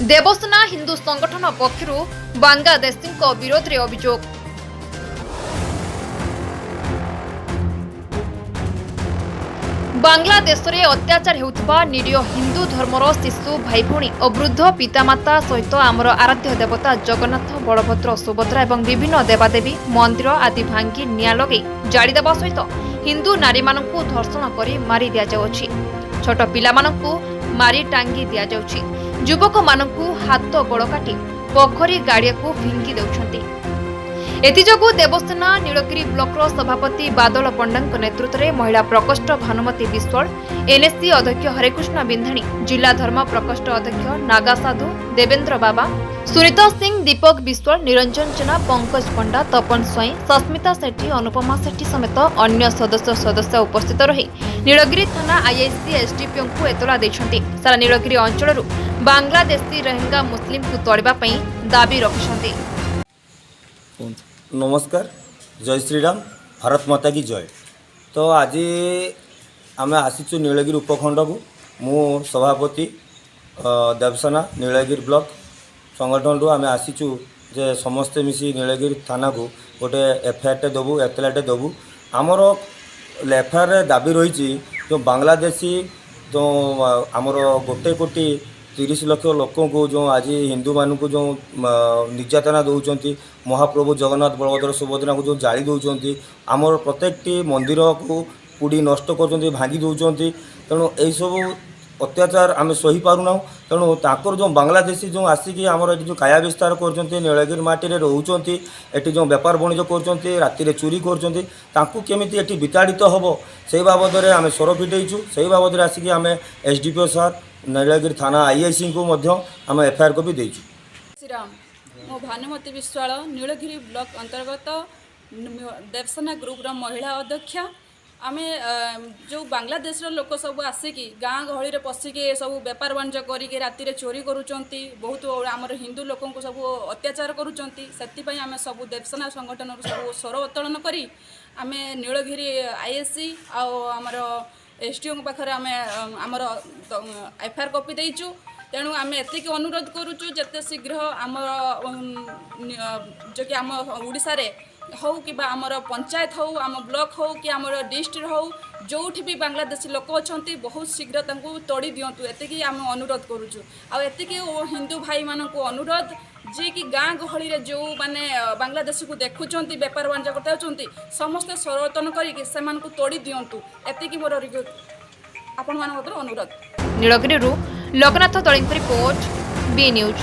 देवसेना हिंदू संगठन पक्षरु बांग्लादेशी विरोध में अभियोग। बांग्लादेश में अत्याचार होउथबा निरीह हिंदू धर्मर शिशु भाई भौणी और वृद्ध पितामाता सहित आमर आराध्य देवता जगन्नाथ बलभद्र सुभद्रा एवं विभिन्न देवादेवी मंदिर आदि भांगी निया लगे जाड़ी देवा सहित हिंदू नारी मानकु धर्षण कर मारी दिया जाउछि। छोट पिला मानकु मारी टांगी दिया जाउछि। युवक मानकु हाथ गोड़ काटी पोखरी गाड़िया को फिंगी देउछन्ति। एथिजोगु देवसेना नीलगिरी ब्लॉकर सभापति बादल पंडा नेतृत्व में महिला प्रकोष्ठ भानुमती विश्वाल, एनएससी अध्यक्ष हरेकृष्ण बिंधाणी, जिला धर्म प्रकोष्ठ अध्यक्ष नागा साधु, देवेंद्र बाबा, सुनीता सिंह, दीपक विश्वाल, निरंजन जेना, पंकज पंडा, तपन स्वाई, सस्मिता सेठी, अनुपमा सेठी समेत अन्य सदस्य उपस्थित रही नीलगिरी थाना आईआईसी एसडीपीओ को एतला दैछन्ति। सारा नीलगिरी अंचल बांग्लादेशी रोहिंग्या मुस्लिम को तोड़िबा पई दाबी रखिछन्ति। नमस्कार, जय श्रीराम, भारत माता की जय। तो आज आम आसीचु नीलगिरी उपखंड को मु सभापति देवसेना नीलगिरी ब्लॉक संगठन रु आम आसीचु जे समस्ते मिसी नीलगिरी थाना को गोटे एफआईआर देवु, एतलाटे देवु। आमर एफआईआर दाबी रही जो बांग्लादेशी जो आमर 1 कोटी 30 लाख लोकों को जो आज हिंदू मानू को जो निर्यातना दौरान महाप्रभु जगन्नाथ बलभद्र सुभद्रा को जो जाली दौरान आमर प्रत्येकटी मंदिर को पुड़ी नष्ट कर भांगी दौरान। तेणु यही अत्याचार आम सही पारूना। तेणु ताकर जो बांग्लादेशी जो आसिकी आमर जो काया विस्तार कर नीलगिरी माटी में रोच एटी जो बेपार बणिज कर राति चोरी करमिति एटी विताड़ित हम से बाबद में आम स्वर फिटेचु। से बाबद में आसिकी आम एसडीपीओ सार नीलगिरी थाना आईआईसी को आम एफआईआर कॉपी देचु। श्रीराम, मो भानुमती विश्वाल नीलगिरी ब्लॉक अंतर्गत देवसेना ग्रुप महिला अध्यक्ष। आम जो बांग्लादेश लोक सब आसिकी गाँ गहली पशिकी सब बेपार वाणिज्य करके राति चोरी करुँच, बहुत आमर हिंदू लोक सब अत्याचार करुँच। से आम सब देवसेना संगठन सब स्वर उत्तोलन करी आम नीलगिरी आईएससी आमर एसडीओ पाखे आम आमर एफआईआर कॉपी देचु। तेणु आम एतिक अनुरोध करुचु जिते शीघ्र आमर जो कि आम ओडिशा रे हो कि आमर पंचायत हो, आम ब्लॉक हो कि आमर डिस्ट्रिक्ट हो, जो भी बांग्लादेशी लोक अच्छा बहुत शीघ्र तोड़ी दिंतु एतिकी आम अनुरोध करुचु। आतिकी हिंदू भाई मान को अनुरोध जी कि गाँ गहली जो माने बांग्लादेशी को देखुं बेपार वाणिज्य करते समस्ते सरतन करके तोड़ी दिंतु एतिकी मोर आपण मान अनुरोध। Nilgiri Loknath Daling report B news.